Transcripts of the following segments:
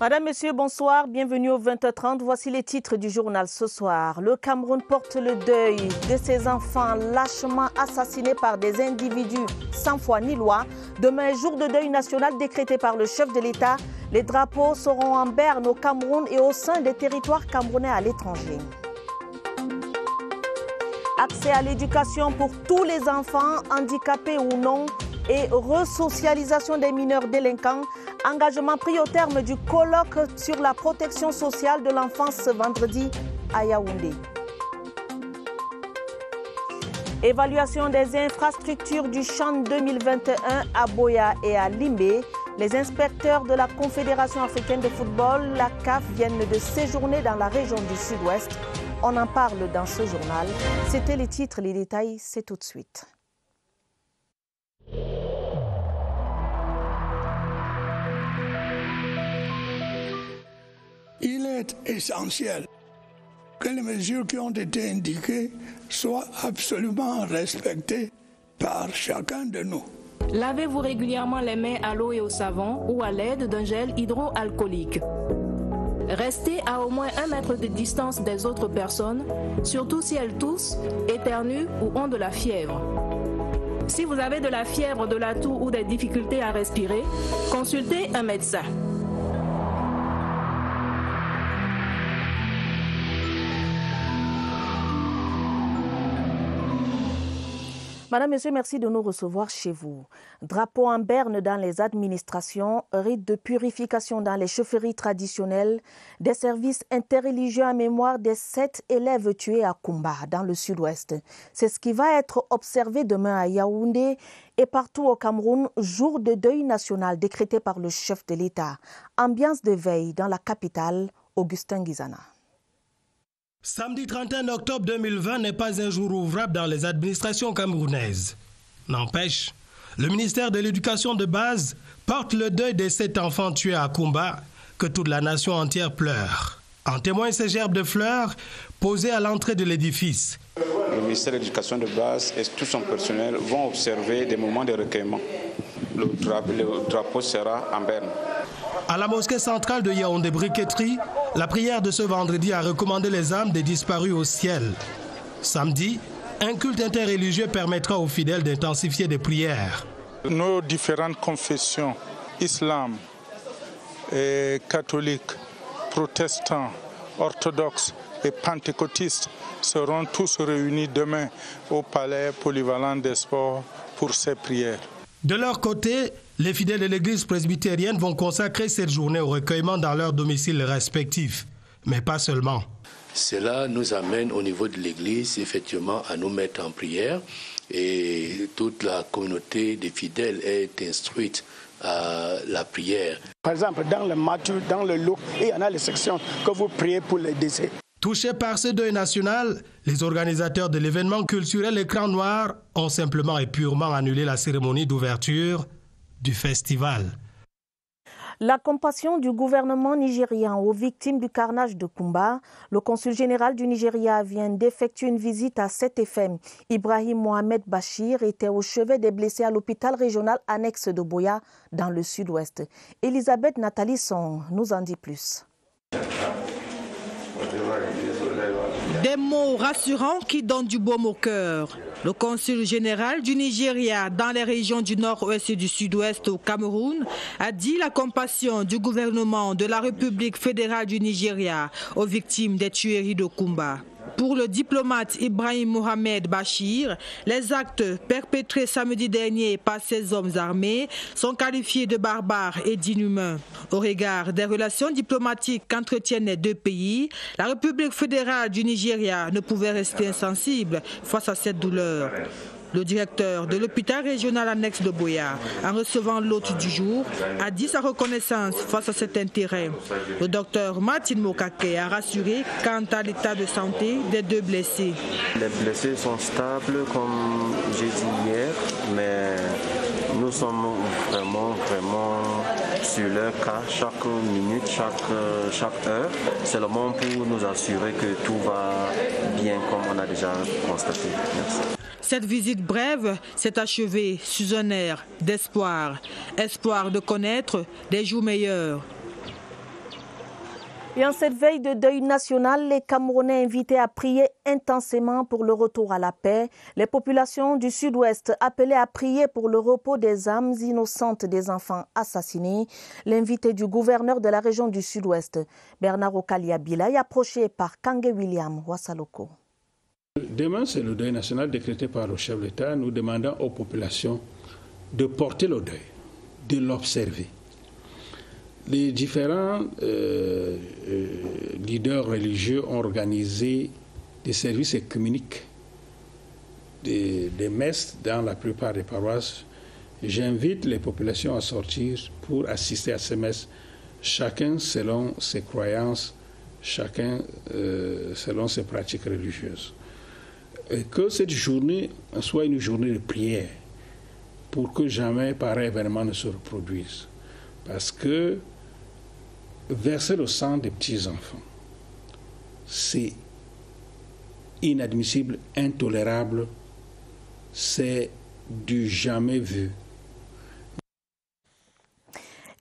Madame, Monsieur, bonsoir. Bienvenue au 20h30. Voici les titres du journal ce soir. Le Cameroun porte le deuil de ses enfants lâchement assassinés par des individus sans foi ni loi. Demain, jour de deuil national décrété par le chef de l'État. Les drapeaux seront en berne au Cameroun et au sein des territoires camerounais à l'étranger. Accès à l'éducation pour tous les enfants, handicapés ou non, et resocialisation des mineurs délinquants. Engagement pris au terme du colloque sur la protection sociale de l'enfance ce vendredi à Yaoundé. Évaluation des infrastructures du Chan 2021 à Boya et à Limbe. Les inspecteurs de la Confédération africaine de football, la CAF, viennent de séjourner dans la région du Sud-Ouest. On en parle dans ce journal. C'était les titres, les détails, c'est tout de suite. Il est essentiel que les mesures qui ont été indiquées soient absolument respectées par chacun de nous. Lavez-vous régulièrement les mains à l'eau et au savon ou à l'aide d'un gel hydroalcoolique. Restez à au moins 1 mètre de distance des autres personnes, surtout si elles toussent, éternuent ou ont de la fièvre. Si vous avez de la fièvre, de la toux ou des difficultés à respirer, consultez un médecin. Madame, Monsieur, merci de nous recevoir chez vous. Drapeau en berne dans les administrations, rite de purification dans les chefferies traditionnelles, des services interreligieux en mémoire des 7 élèves tués à Kumba, dans le sud-ouest. C'est ce qui va être observé demain à Yaoundé et partout au Cameroun, jour de deuil national décrété par le chef de l'État. Ambiance de veille dans la capitale, Augustin Guizana. Samedi 31 octobre 2020 n'est pas un jour ouvrable dans les administrations camerounaises. N'empêche, le ministère de l'Éducation de base porte le deuil des 7 enfants tués à Kumba que toute la nation entière pleure. En témoigne ces gerbes de fleurs posées à l'entrée de l'édifice. Le ministère de l'Éducation de base et tout son personnel vont observer des moments de recueillement. Le drapeau sera en berne. À la mosquée centrale de Yaoundé-Briqueterie, la prière de ce vendredi a recommandé les âmes des disparus au ciel. Samedi, un culte interreligieux permettra aux fidèles d'intensifier des prières. Nos différentes confessions, islam, catholiques, protestants, orthodoxes et pentecôtistes, seront tous réunis demain au palais polyvalent des sports pour ces prières. De leur côté, les fidèles de l'église presbytérienne vont consacrer cette journée au recueillement dans leurs domiciles respectifs, mais pas seulement. Cela nous amène au niveau de l'église, effectivement, à nous mettre en prière et toute la communauté des fidèles est instruite à la prière. Par exemple, dans le Matthieu, dans le Luc, il y en a les sections que vous priez pour les décès. Touchés par ce deuil national, les organisateurs de l'événement culturel Écran Noir ont simplement et purement annulé la cérémonie d'ouverture du festival. La compassion du gouvernement nigérian aux victimes du carnage de Kumba. Le consul général du Nigeria vient d'effectuer une visite à cet effet. Ibrahim Mohamed Bachir était au chevet des blessés à l'hôpital régional annexe de Boya dans le sud-ouest. Elisabeth Nathalie Son nous en dit plus. Des mots rassurants qui donnent du baume au cœur. Le consul général du Nigeria dans les régions du nord-ouest et du sud-ouest au Cameroun a dit la compassion du gouvernement de la République fédérale du Nigeria aux victimes des tueries de Kumba. Pour le diplomate Ibrahim Mohamed Bachir, les actes perpétrés samedi dernier par ces hommes armés sont qualifiés de barbares et d'inhumains. Au regard des relations diplomatiques qu'entretiennent les deux pays, la République fédérale du Nigeria ne pouvait rester insensible face à cette douleur. Le directeur de l'hôpital régional annexe de Boya, en recevant l'hôte du jour, a dit sa reconnaissance face à cet intérêt. Le docteur Martin Mokake a rassuré quant à l'état de santé des 2 blessés. Les blessés sont stables, comme j'ai dit hier, mais nous sommes vraiment sur leur cas, chaque minute, chaque heure. C'est le moment pour nous assurer que tout va bien comme on a déjà constaté. Merci. Cette visite brève s'est achevée sous un air d'espoir. Espoir de connaître des jours meilleurs. Et en cette veille de deuil national, les Camerounais invités à prier intensément pour le retour à la paix. Les populations du Sud-Ouest appelées à prier pour le repos des âmes innocentes des enfants assassinés. L'invité du gouverneur de la région du Sud-Ouest, Bernard Okalia-Bila, est approché par Kange William Wassaloko. Demain, c'est le deuil national décrété par le chef de l'État. Nous demandons aux populations de porter le deuil, de l'observer. Les différents leaders religieux ont organisé des services œcuméniques, des messes dans la plupart des paroisses. J'invite les populations à sortir pour assister à ces messes, chacun selon ses croyances, chacun selon ses pratiques religieuses. Et que cette journée soit une journée de prière pour que jamais pareil événement ne se reproduise. Parce que verser le sang des petits-enfants, c'est inadmissible, intolérable, c'est du jamais vu.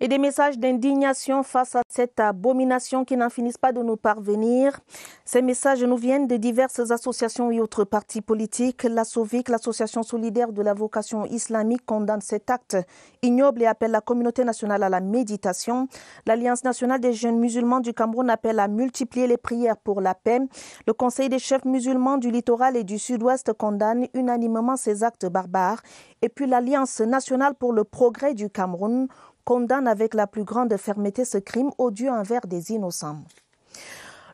Et des messages d'indignation face à cette abomination qui n'en finissent pas de nous parvenir. Ces messages nous viennent de diverses associations et autres partis politiques. La SOVIC, l'association solidaire de la vocation islamique, condamne cet acte ignoble et appelle la communauté nationale à la méditation. L'Alliance nationale des jeunes musulmans du Cameroun appelle à multiplier les prières pour la paix. Le Conseil des chefs musulmans du littoral et du sud-ouest condamne unanimement ces actes barbares. Et puis l'Alliance nationale pour le progrès du Cameroun condamne avec la plus grande fermeté ce crime odieux envers des innocents.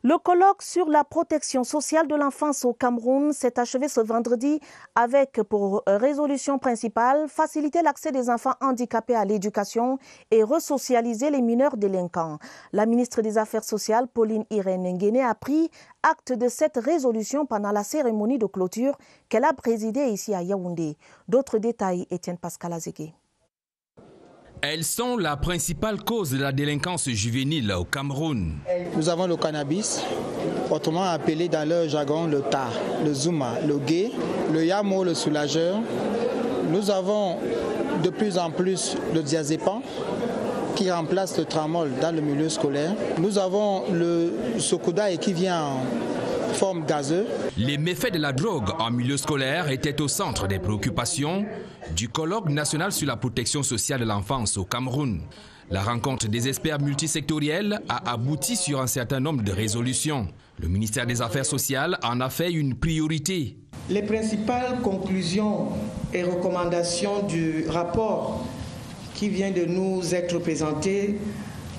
Le colloque sur la protection sociale de l'enfance au Cameroun s'est achevé ce vendredi avec pour résolution principale faciliter l'accès des enfants handicapés à l'éducation et resocialiser les mineurs délinquants. La ministre des Affaires sociales, Pauline Irène Nguéné, a pris acte de cette résolution pendant la cérémonie de clôture qu'elle a présidée ici à Yaoundé. D'autres détails, Étienne Pascal Azégué. Elles sont la principale cause de la délinquance juvénile au Cameroun. Nous avons le cannabis, autrement appelé dans leur jargon le tar, le zouma, le gué, le yamo, le soulageur. Nous avons de plus en plus le diazépam qui remplace le tramol dans le milieu scolaire. Nous avons le sokodaï qui vient en forme gazeuse. Les méfaits de la drogue en milieu scolaire étaient au centre des préoccupations du colloque national sur la protection sociale de l'enfance au Cameroun. La rencontre des experts multisectoriels a abouti sur un certain nombre de résolutions. Le ministère des Affaires sociales en a fait une priorité. Les principales conclusions et recommandations du rapport qui vient de nous être présenté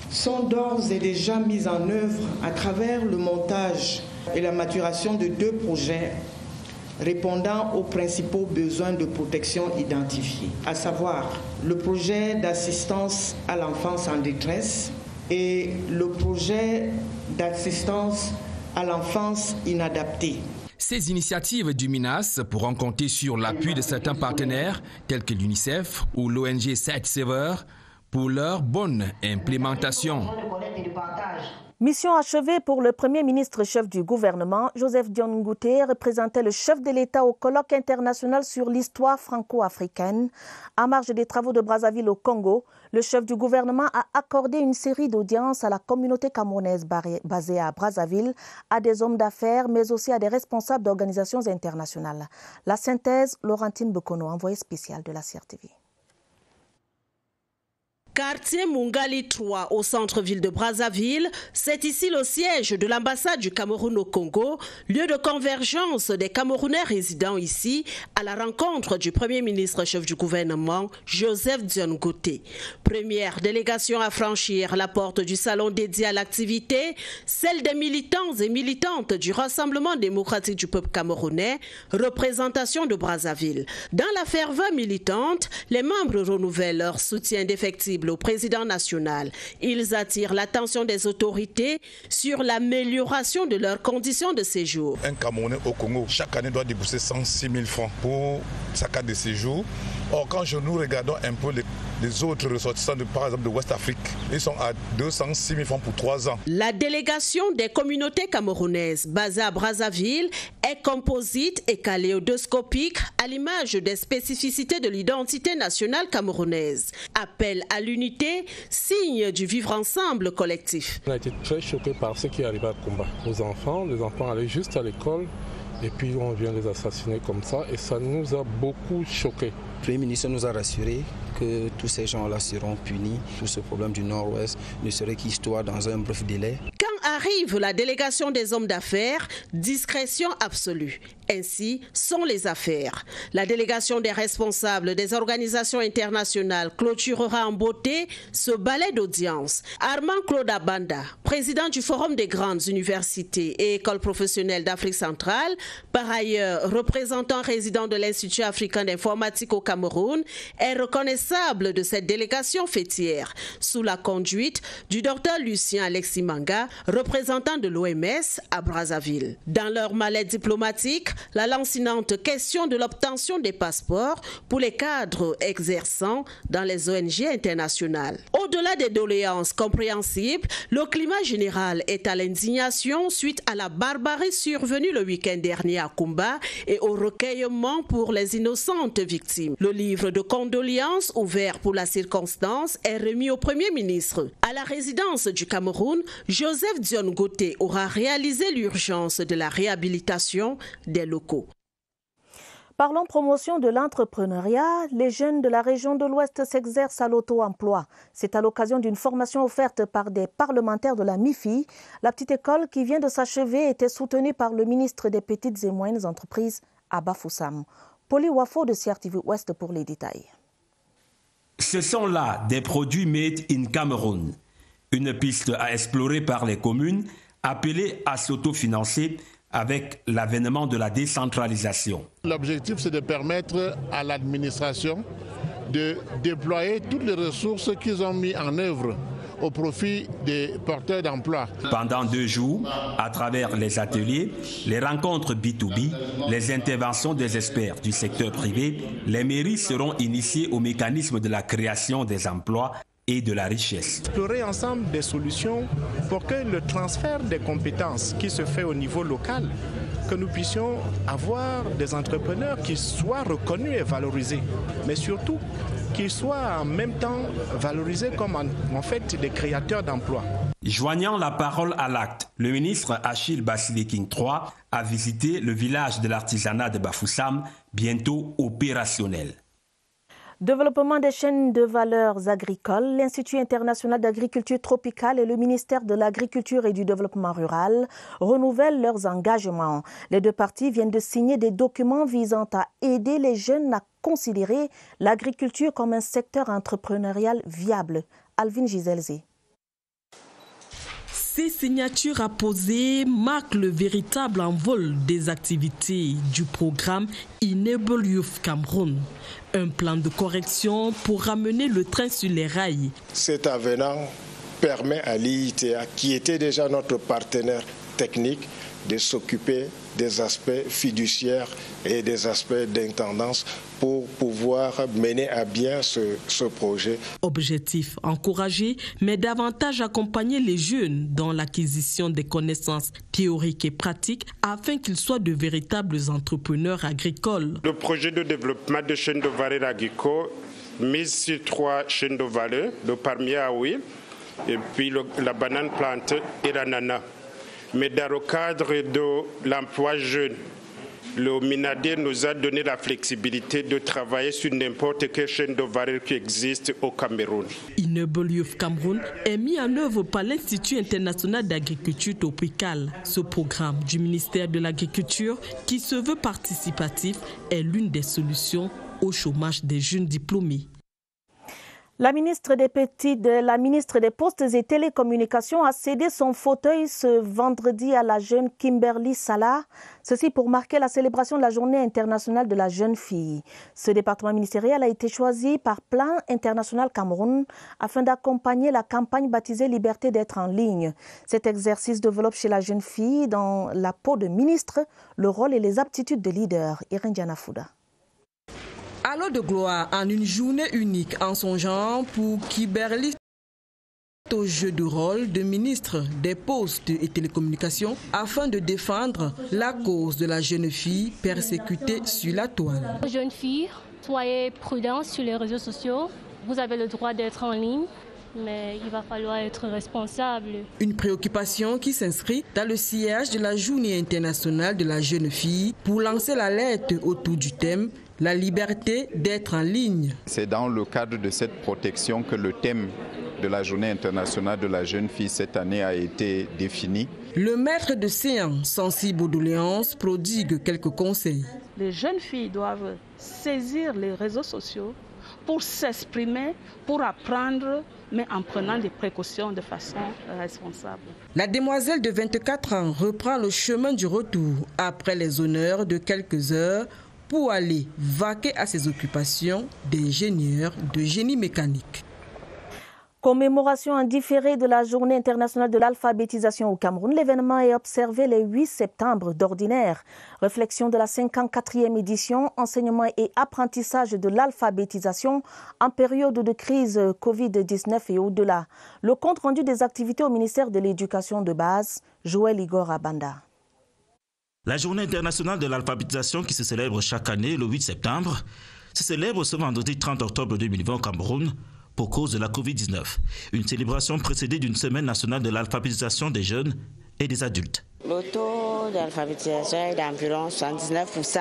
sont d'ores et déjà mises en œuvre à travers le montage et la maturation de 2 projets répondant aux principaux besoins de protection identifiés, à savoir le projet d'assistance à l'enfance en détresse et le projet d'assistance à l'enfance inadaptée. Ces initiatives du MINAS pourront compter sur l'appui de certains partenaires tels que l'UNICEF ou l'ONG Sight Saver pour leur bonne implémentation. Mission achevée pour le Premier ministre chef du gouvernement. Joseph Dion Ngouté représentait le chef de l'État au colloque international sur l'histoire franco-africaine. En marge des travaux de Brazzaville au Congo, le chef du gouvernement a accordé une série d'audiences à la communauté camerounaise basée à Brazzaville, à des hommes d'affaires, mais aussi à des responsables d'organisations internationales. La synthèse, Laurentine Bekono, envoyée spéciale de la CRTV. Quartier Mungali 3 au centre-ville de Brazzaville, c'est ici le siège de l'ambassade du Cameroun au Congo, lieu de convergence des Camerounais résidant ici à la rencontre du Premier ministre chef du gouvernement, Joseph Dion Ngouté. Première délégation à franchir la porte du salon dédié à l'activité, celle des militants et militantes du Rassemblement démocratique du peuple camerounais, représentation de Brazzaville. Dans la ferveur militante, les membres renouvellent leur soutien indéfectible au président national. Ils attirent l'attention des autorités sur l'amélioration de leurs conditions de séjour. Un Camerounais au Congo, chaque année doit débourser 106 000 francs pour sa carte de séjour Or, quand nous regardons un peu les autres ressortissants, par exemple de West Afrique, ils sont à 206 000 francs pour 3 ans. La délégation des communautés camerounaises basée à Brazzaville est composite et kaléidoscopique à l'image des spécificités de l'identité nationale camerounaise. Appel à l'unité, signe du vivre ensemble collectif. On a été très choqués par ce qui est arrivé à Kumba. Les enfants allaient juste à l'école. Et puis on vient les assassiner comme ça et ça nous a beaucoup choqués. Le Premier ministre nous a rassurés que tous ces gens-là seront punis. Tout ce problème du Nord-Ouest ne serait qu'histoire dans un bref délai. Quand arrive la délégation des hommes d'affaires, discrétion absolue. Ainsi sont les affaires. La délégation des responsables des organisations internationales clôturera en beauté ce ballet d'audience. Armand Claude Abanda, président du Forum des grandes universités et écoles professionnelles d'Afrique centrale, par ailleurs représentant résident de l'Institut africain d'informatique au Cameroun, est reconnaissable de cette délégation fêtière, sous la conduite du docteur Lucien Alexis Manga, représentant de l'OMS à Brazzaville. Dans leur mallette diplomatique, la lancinante question de l'obtention des passeports pour les cadres exerçant dans les ONG internationales. Au-delà des doléances compréhensibles, le climat général est à l'indignation suite à la barbarie survenue le week-end dernier à Kumba et au recueillement pour les innocentes victimes. Le livre de condoléances ouvert pour la circonstance est remis au Premier ministre. À la résidence du Cameroun, Joseph Dion Goté aura réalisé l'urgence de la réhabilitation des locaux. Parlons promotion de l'entrepreneuriat. Les jeunes de la région de l'Ouest s'exercent à l'auto-emploi. C'est à l'occasion d'une formation offerte par des parlementaires de la MIFI. La petite école qui vient de s'achever était soutenue par le ministre des Petites et Moyennes Entreprises, Abba Foussam. Poli Wafo de CRTV Ouest pour les détails. Ce sont là des produits made in Cameroun. Une piste à explorer par les communes appelées à s'autofinancer avec l'avènement de la décentralisation. L'objectif, c'est de permettre à l'administration de déployer toutes les ressources qu'ils ont mis en œuvre au profit des porteurs d'emploi. Pendant 2 jours, à travers les ateliers, les rencontres B2B, les interventions des experts du secteur privé, les mairies seront initiées au mécanisme de la création des emplois et de la richesse. Explorer ensemble des solutions pour que le transfert des compétences qui se fait au niveau local, que nous puissions avoir des entrepreneurs qui soient reconnus et valorisés, mais surtout qu'ils soient en même temps valorisés comme en fait des créateurs d'emplois. Joignant la parole à l'acte, le ministre Achille Basile-King III a visité le village de l'artisanat de Bafoussam, bientôt opérationnel. Développement des chaînes de valeurs agricoles, l'Institut international d'agriculture tropicale et le ministère de l'Agriculture et du Développement rural renouvellent leurs engagements. Les deux parties viennent de signer des documents visant à aider les jeunes à considérer l'agriculture comme un secteur entrepreneurial viable. Alvin Giselze. Ces signatures apposées marquent le véritable envol des activités du programme Enable Youth Cameroun, un plan de correction pour ramener le train sur les rails. Cet avenant permet à l'IITA, qui était déjà notre partenaire technique, de s'occuper des aspects fiduciaires et des aspects d'intendance pour pouvoir mener à bien ce projet. Objectif, encourager, mais davantage accompagner les jeunes dans l'acquisition des connaissances théoriques et pratiques afin qu'ils soient de véritables entrepreneurs agricoles. Le projet de développement de chaînes de valeur agricoles mise sur 3 chaînes de valeur, le palmier à huile, et puis la banane plante et l'ananas. Mais dans le cadre de l'emploi jeune, le MINADE nous a donné la flexibilité de travailler sur n'importe quelle chaîne de valeur qui existe au Cameroun. Enable Youth Cameroun est mis en œuvre par l'Institut international d'agriculture tropicale. Ce programme du ministère de l'Agriculture, qui se veut participatif, est l'une des solutions au chômage des jeunes diplômés. La ministre des Postes et Télécommunications a cédé son fauteuil ce vendredi à la jeune Kimberly Salah, ceci pour marquer la célébration de la Journée internationale de la jeune fille. Ce département ministériel a été choisi par Plan International Cameroun afin d'accompagner la campagne baptisée Liberté d'être en ligne. Cet exercice développe chez la jeune fille, dans la peau de ministre, le rôle et les aptitudes de leader. Irène Diana Fouda. À Galop de gloire en une journée unique en son genre pour Kiberly au jeu de rôle de ministre des Postes et Télécommunications afin de défendre la cause de la jeune fille persécutée sur la toile. Jeune fille, soyez prudents sur les réseaux sociaux. Vous avez le droit d'être en ligne, mais il va falloir être responsable. Une préoccupation qui s'inscrit dans le sillage de la Journée internationale de la jeune fille pour lancer l'alerte autour du thème « La liberté d'être en ligne ». C'est dans le cadre de cette protection que le thème de la Journée internationale de la jeune fille cette année a été défini. Le maître de séance, sensible aux doléances, prodigue quelques conseils. Les jeunes filles doivent saisir les réseaux sociaux pour s'exprimer, pour apprendre, mais en prenant des précautions de façon responsable. La demoiselle de 24 ans reprend le chemin du retour après les honneurs de quelques heures pour aller vaquer à ses occupations d'ingénieur de génie mécanique. Commémoration en différé de la Journée internationale de l'alphabétisation au Cameroun. L'événement est observé le 8 septembre d'ordinaire. Réflexion de la 54e édition, enseignement et apprentissage de l'alphabétisation en période de crise Covid-19 et au-delà. Le compte rendu des activités au ministère de l'Éducation de base, Joël Igor Abanda. La Journée internationale de l'alphabétisation qui se célèbre chaque année le 8 septembre se célèbre ce vendredi 30 octobre 2020 au Cameroun pour cause de la Covid-19. Une célébration précédée d'une semaine nationale de l'alphabétisation des jeunes et des adultes. Le taux d'alphabétisation est d'environ 79%.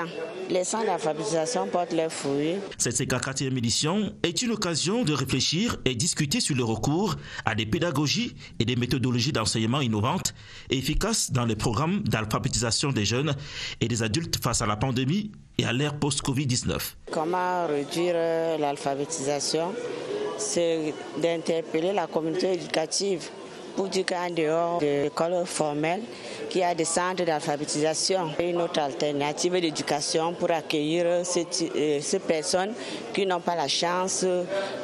Les centres d'alphabétisation portent leurs fruits. Cette 54e édition est une occasion de réfléchir et discuter sur le recours à des pédagogies et des méthodologies d'enseignement innovantes et efficaces dans les programmes d'alphabétisation des jeunes et des adultes face à la pandémie et à l'ère post-Covid-19. Comment réduire l'alphabétisation? C'est d'interpeller la communauté éducative pour dire qu'en dehors de l'école formelle, qu'il y a des centres d'alphabétisation et une autre alternative d'éducation pour accueillir ces personnes qui n'ont pas la chance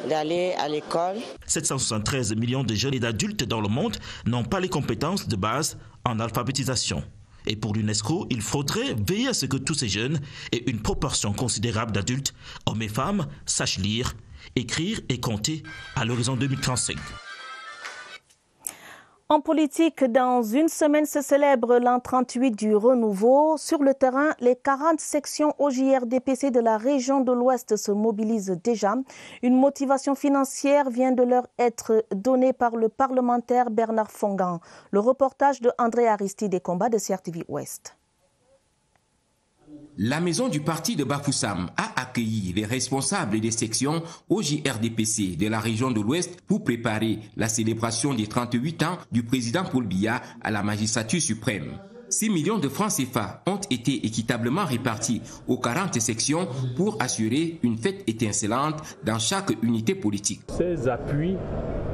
d'aller à l'école. 773 millions de jeunes et d'adultes dans le monde n'ont pas les compétences de base en alphabétisation. Et pour l'UNESCO, il faudrait veiller à ce que tous ces jeunes et une proportion considérable d'adultes, hommes et femmes, sachent lire, écrire et compter à l'horizon 2035. En politique, dans une semaine se célèbre l'an 38 du renouveau. Sur le terrain, les 40 sections OJR-DPC de la région de l'Ouest se mobilisent déjà. Une motivation financière vient de leur être donnée par le parlementaire Bernard Fongan. Le reportage de André Aristide des combats de CRTV Ouest. La maison du parti de Bafoussam a accueilli les responsables des sections OJR-DPC de la région de l'Ouest pour préparer la célébration des 38 ans du président Paul Biya à la magistrature suprême. 6 millions de francs CFA ont été équitablement répartis aux 40 sections pour assurer une fête étincelante dans chaque unité politique. Ces appuis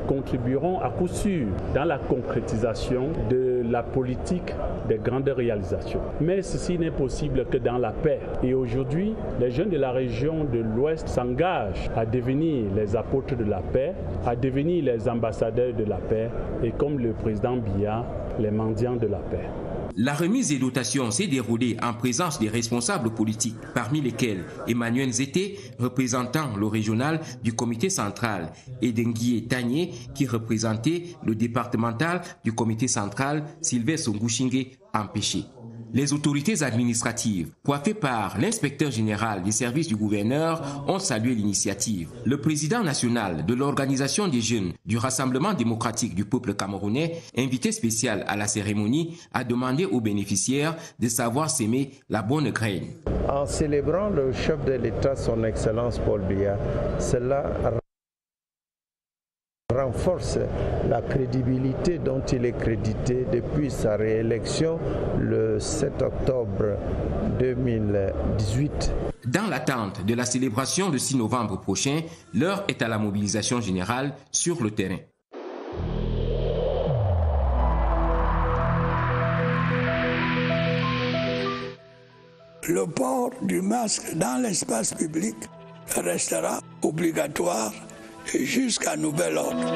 contribueront à coup sûr dans la concrétisation de la politique des grandes réalisations. Mais ceci n'est possible que dans la paix. Et aujourd'hui, les jeunes de la région de l'Ouest s'engagent à devenir les apôtres de la paix, à devenir les ambassadeurs de la paix et comme le président Biya, les mendiants de la paix. La remise des dotations s'est déroulée en présence des responsables politiques, parmi lesquels Emmanuel Zété, représentant le régional du comité central, et Denguié Tagné, qui représentait le départemental du comité central, Sylvestre Ngouchingue, empêché. Les autorités administratives, coiffées par l'inspecteur général des services du gouverneur, ont salué l'initiative. Le président national de l'Organisation des jeunes du Rassemblement démocratique du peuple camerounais, invité spécial à la cérémonie, a demandé aux bénéficiaires de savoir s'aimer la bonne graine. En célébrant le chef de l'État, son Excellence Paul Biya, cela renforce la crédibilité dont il est crédité depuis sa réélection le 7 octobre 2018. Dans l'attente de la célébration le 6 novembre prochain, l'heure est à la mobilisation générale sur le terrain. Le port du masque dans l'espace public restera obligatoire jusqu'à nouvel ordre.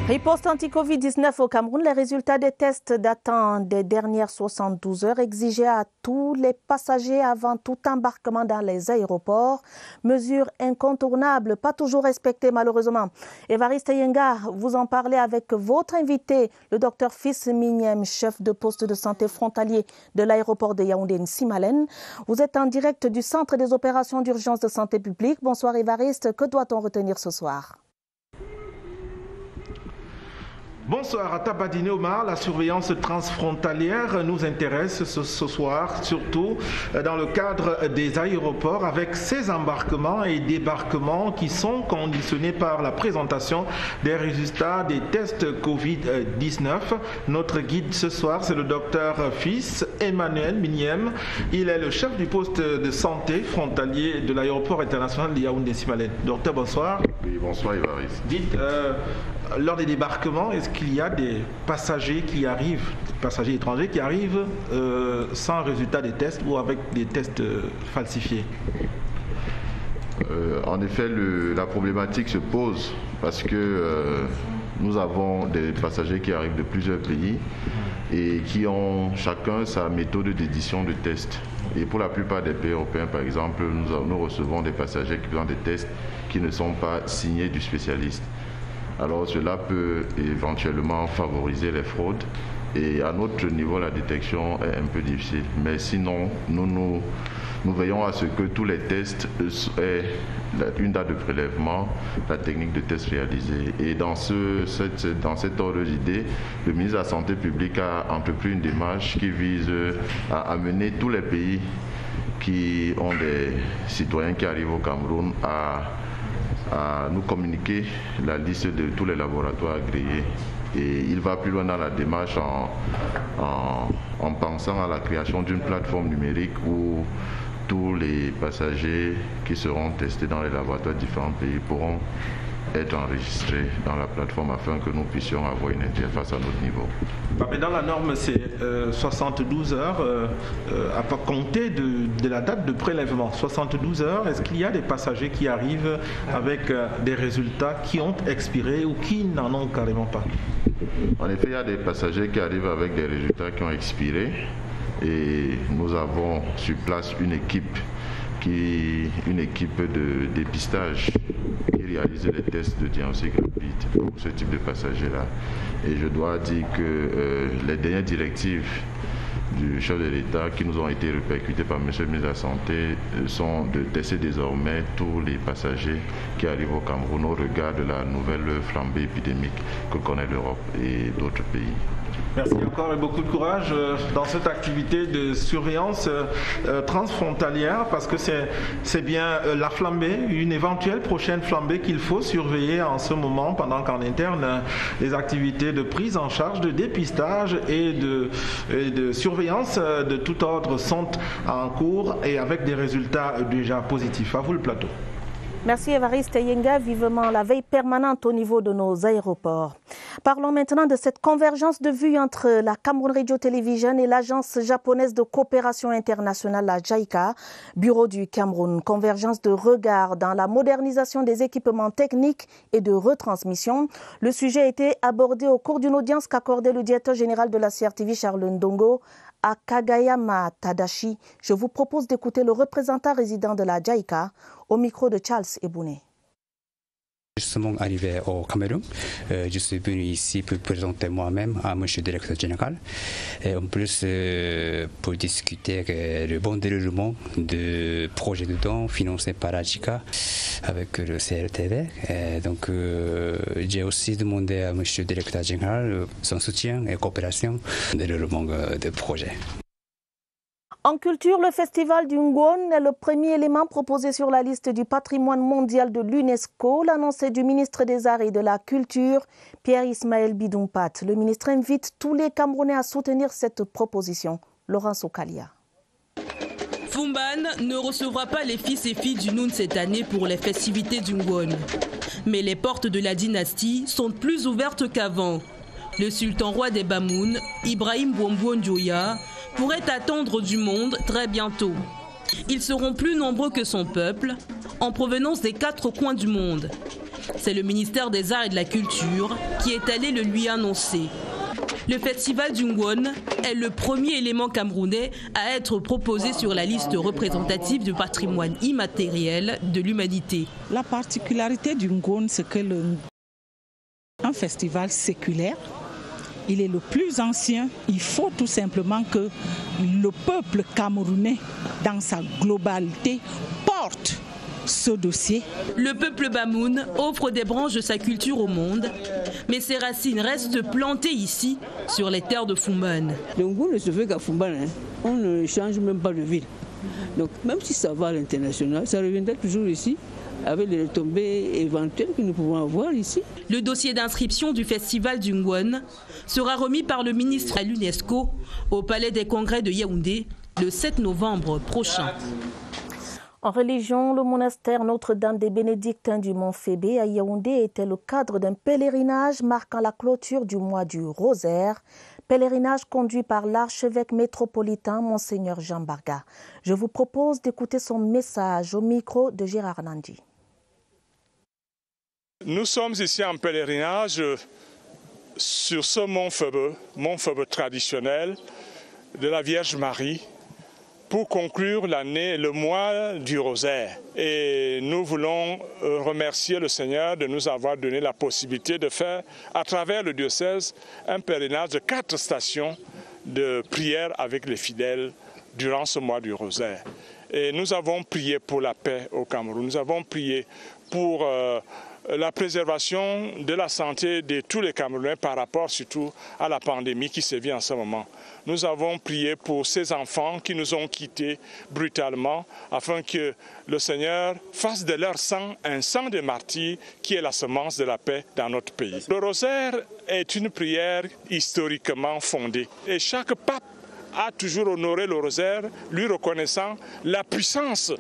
Riposte anti-Covid-19 au Cameroun, les résultats des tests datant des dernières 72 heures exigés à tous les passagers avant tout embarquement dans les aéroports. Mesure incontournable, pas toujours respectée malheureusement. Évariste Yenga, vous en parlez avec votre invité, le docteur Fils Migniem, chef de poste de santé frontalier de l'aéroport de Yaoundé-Nsimalen. Vous êtes en direct du centre des opérations d'urgence de santé publique. Bonsoir Évariste, que doit-on retenir ce soir ? Bonsoir à Tabadine Omar, la surveillance transfrontalière nous intéresse ce soir, surtout dans le cadre des aéroports avec ces embarquements et débarquements qui sont conditionnés par la présentation des résultats des tests Covid-19. Notre guide ce soir, c'est le docteur Fils Emmanuel Migniem. Il est le chef du poste de santé frontalier de l'aéroport international de Yaoundé-Nsimalen. Docteur, bonsoir. Oui, bonsoir Évariste. Dites, lors des débarquements, est-ce qu'il y a des passagers qui arrivent, passagers étrangers qui arrivent sans résultat des tests ou avec des tests falsifiés? En effet, la problématique se pose parce que nous avons des passagers qui arrivent de plusieurs pays et qui ont chacun sa méthode d'édition de tests. Et pour la plupart des pays européens, par exemple, nous recevons des passagers qui font des tests qui ne sont pas signés du spécialiste. Alors cela peut éventuellement favoriser les fraudes et à notre niveau la détection est un peu difficile. Mais sinon, nous veillons à ce que tous les tests aient une date de prélèvement, la technique de test réalisée. Et dans cet ordre d'idée, le ministre de la Santé publique a entrepris une démarche qui vise à amener tous les pays qui ont des citoyens qui arrivent au Cameroun à nous communiquer la liste de tous les laboratoires agréés. Et il va plus loin dans la démarche en pensant à la création d'une plateforme numérique où tous les passagers qui seront testés dans les laboratoires de différents pays pourront être enregistrés dans la plateforme afin que nous puissions avoir une interface à notre niveau. Mais dans la norme, c'est 72 heures à compter de la date de prélèvement. 72 heures, est-ce qu'il y a des passagers qui arrivent avec des résultats qui ont expiré ou qui n'en ont carrément pas? En effet, il y a des passagers qui arrivent avec des résultats qui ont expiré et nous avons sur place une équipe de dépistage qui réalise les tests de diagnostic rapide pour ce type de passagers-là. Et je dois dire que les dernières directives du chef de l'État qui nous ont été répercutées par M. le ministre de la Santé sont de tester désormais tous les passagers qui arrivent au Cameroun au regard de la nouvelle flambée épidémique que connaît l'Europe et d'autres pays. Merci encore et beaucoup de courage dans cette activité de surveillance transfrontalière parce que c'est bien la flambée, une éventuelle prochaine flambée qu'il faut surveiller en ce moment pendant qu'en interne les activités de prise en charge, de dépistage et de surveillance de tout ordre sont en cours et avec des résultats déjà positifs. À vous le plateau. Merci Évariste Yenga, vivement la veille permanente au niveau de nos aéroports. Parlons maintenant de cette convergence de vues entre la Cameroun Radio Television et l'agence japonaise de coopération internationale, la JICA, bureau du Cameroun. Convergence de regard dans la modernisation des équipements techniques et de retransmission. Le sujet a été abordé au cours d'une audience qu'accordait le directeur général de la CRTV, Charles Ndongo, à Kagayama Tadashi. Je vous propose d'écouter le représentant résident de la JICA au micro de Charles Ebouné. Justement arrivé au Cameroun, je suis venu ici pour présenter moi-même à M. le directeur général et en plus pour discuter le bon déroulement du projet de don financé par la JICA avec le CRTV. Et donc j'ai aussi demandé à M. le directeur général son soutien et coopération au déroulement du projet. En culture, le festival du Ngwon est le premier élément proposé sur la liste du patrimoine mondial de l'UNESCO, l'annoncé du ministre des Arts et de la Culture, Pierre-Ismaël Bidumpat. Le ministre invite tous les Camerounais à soutenir cette proposition. Laurence Okalia. Fumban ne recevra pas les fils et filles du Noun cette année pour les festivités du Ngwon. Mais les portes de la dynastie sont plus ouvertes qu'avant. Le sultan roi des Bamoun, Ibrahim Bouambouan Djoya, pourrait attendre du monde très bientôt. Ils seront plus nombreux que son peuple, en provenance des 4 coins du monde. C'est le ministère des Arts et de la Culture qui est allé le lui annoncer. Le festival du Ngwon est le premier élément camerounais à être proposé sur la liste représentative du patrimoine immatériel de l'humanité. La particularité du Ngwon, c'est que un festival séculaire, il est le plus ancien. Il faut tout simplement que le peuple camerounais, dans sa globalité, porte ce dossier. Le peuple Bamoun offre des branches de sa culture au monde, mais ses racines restent plantées ici, sur les terres de Fumban. Le Ngwon ne se fait qu'à Fumban, on ne change même pas de ville. Donc même si ça va à l'international, ça reviendra toujours ici, avec les retombées éventuelles que nous pouvons avoir ici. Le dossier d'inscription du festival du Ngwon sera remis par le ministre à l'UNESCO au Palais des Congrès de Yaoundé le 7 novembre prochain. En religion, le monastère Notre-Dame des Bénédictins du Mont Fébé à Yaoundé était le cadre d'un pèlerinage marquant la clôture du mois du Rosaire, pèlerinage conduit par l'archevêque métropolitain Monseigneur Jean Barga. Je vous propose d'écouter son message au micro de Gérard Nandi. Nous sommes ici en pèlerinage sur ce Mont Fébé traditionnel de la Vierge Marie, pour conclure l'année, le mois du Rosaire. Et nous voulons remercier le Seigneur de nous avoir donné la possibilité de faire, à travers le diocèse, un pèlerinage de 4 stations de prière avec les fidèles durant ce mois du Rosaire. Et nous avons prié pour la paix au Cameroun, nous avons prié pour la préservation de la santé de tous les Camerounais par rapport surtout à la pandémie qui sévit en ce moment. Nous avons prié pour ces enfants qui nous ont quittés brutalement afin que le Seigneur fasse de leur sang un sang de martyrs qui est la semence de la paix dans notre pays. Le rosaire est une prière historiquement fondée et chaque pape a toujours honoré le rosaire, lui reconnaissant la puissance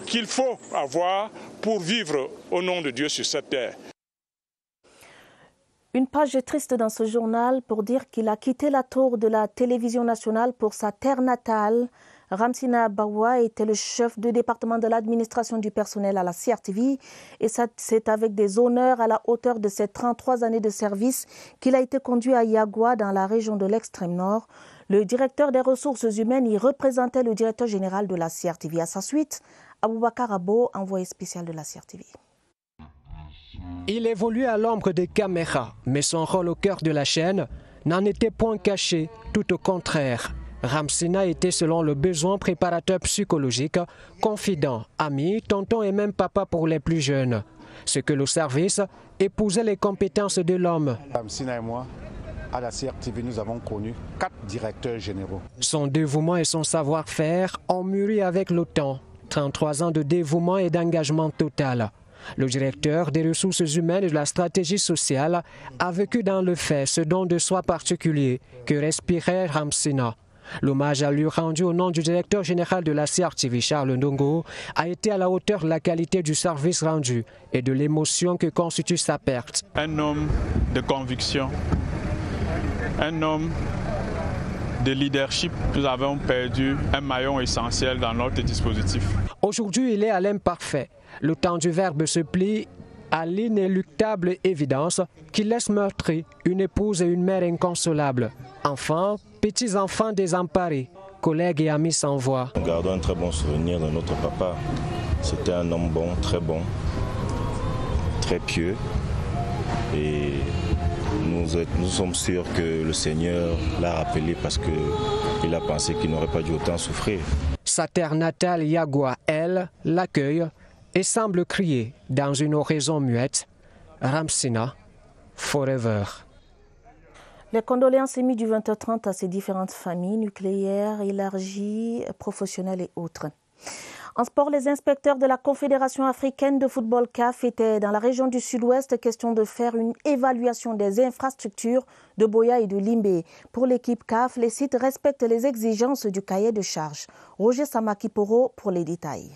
qu'il faut avoir pour vivre au nom de Dieu sur cette terre. Une page triste dans ce journal pour dire qu'il a quitté la tour de la télévision nationale pour sa terre natale. Ramsina Bawa était le chef de département de l'administration du personnel à la CRTV et c'est avec des honneurs à la hauteur de ses 33 années de service qu'il a été conduit à Yagua dans la région de l'extrême nord. Le directeur des ressources humaines y représentait le directeur général de la CRTV. À sa suite, Aboubakar Abo, envoyé spécial de la CRTV. Il évoluait à l'ombre des caméras, mais son rôle au cœur de la chaîne n'en était point caché, tout au contraire. Ramsina était selon le besoin préparateur psychologique, confident, ami, tonton et même papa pour les plus jeunes. Ce que le service épousait les compétences de l'homme. Ramsina et moi, à la CRTV, nous avons connu 4 directeurs généraux. Son dévouement et son savoir-faire ont mûri avec le temps. 33 ans de dévouement et d'engagement total. Le directeur des ressources humaines et de la stratégie sociale a vécu dans le fait ce don de soi particulier que respirait Ramsina. L'hommage à lui rendu au nom du directeur général de la CRTV, Charles Ndongo, a été à la hauteur de la qualité du service rendu et de l'émotion que constitue sa perte. Un homme de conviction, un homme de leadership. Nous avons perdu un maillon essentiel dans notre dispositif. Aujourd'hui, il est à l'imparfait. Le temps du verbe se plie à l'inéluctable évidence qu'il laisse meurtri une épouse et une mère inconsolables. Enfants, petits-enfants désemparés, collègues et amis sans voix. Nous gardons un très bon souvenir de notre papa. C'était un homme bon, très pieux. Et nous sommes sûrs que le Seigneur l'a rappelé parce qu'il a pensé qu'il n'aurait pas dû autant souffrir. Sa terre natale, Yagua, elle, l'accueille et semble crier dans une oraison muette, Ramsina, forever. Les condoléances émises du 20h30 à ces différentes familles nucléaires, élargies, professionnelles et autres. En sport, les inspecteurs de la Confédération africaine de football CAF étaient dans la région du Sud-Ouest, question de faire une évaluation des infrastructures de Boya et de Limbé. Pour l'équipe CAF, les sites respectent les exigences du cahier de charges. Roger Samakiporo pour les détails.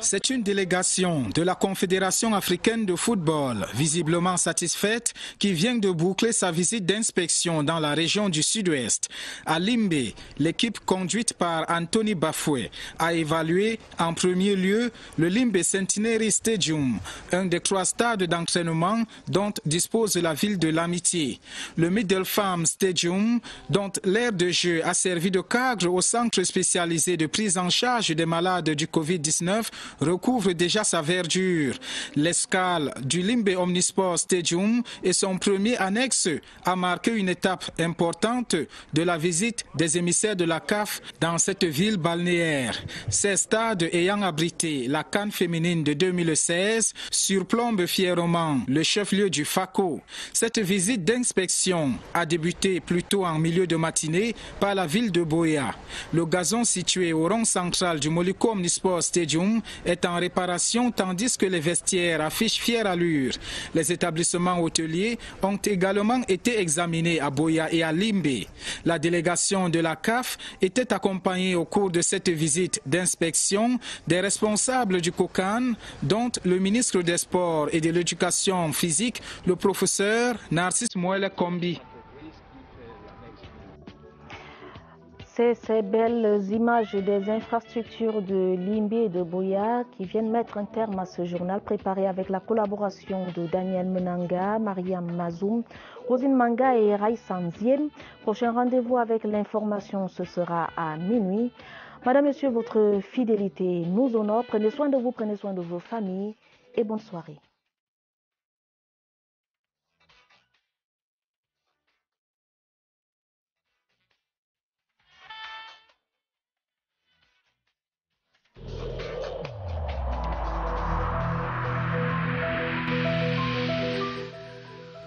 C'est une délégation de la Confédération africaine de football, visiblement satisfaite, qui vient de boucler sa visite d'inspection dans la région du Sud-Ouest. À Limbe, l'équipe conduite par Anthony Bafoué a évalué en premier lieu le Limbe Centenary Stadium, un des 3 stades d'entraînement dont dispose la ville de l'Amitié. Le Middle Farm Stadium, dont l'aire de jeu a servi de cadre au centre spécialisé de prise en charge des malades du Covid-19, recouvre déjà sa verdure. L'escale du Limbe Omnisport Stadium et son premier annexe a marqué une étape importante de la visite des émissaires de la CAF dans cette ville balnéaire. Ces stades ayant abrité la CAN féminine de 2016 surplombent fièrement le chef-lieu du FACO. Cette visite d'inspection a débuté plus tôt en milieu de matinée par la ville de Buea. Le gazon situé au rond central du Moliko Omnisport Stadium est en réparation tandis que les vestiaires affichent fière allure. Les établissements hôteliers ont également été examinés à Buea et à Limbe. La délégation de la CAF était accompagnée au cours de cette visite d'inspection des responsables du COCAN, dont le ministre des Sports et de l'Éducation physique, le professeur Narcisse Moelle Kombi. C'est ces belles images des infrastructures de Limbe et de Buea qui viennent mettre un terme à ce journal préparé avec la collaboration de Daniel Menanga, Mariam Mazoum, Rosine Manga et Rai Sanziem. Prochain rendez-vous avec l'information, ce sera à minuit. Madame, Monsieur, votre fidélité nous honore. Prenez soin de vous, prenez soin de vos familles et bonne soirée.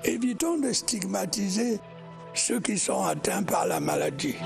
Évitons de stigmatiser ceux qui sont atteints par la maladie.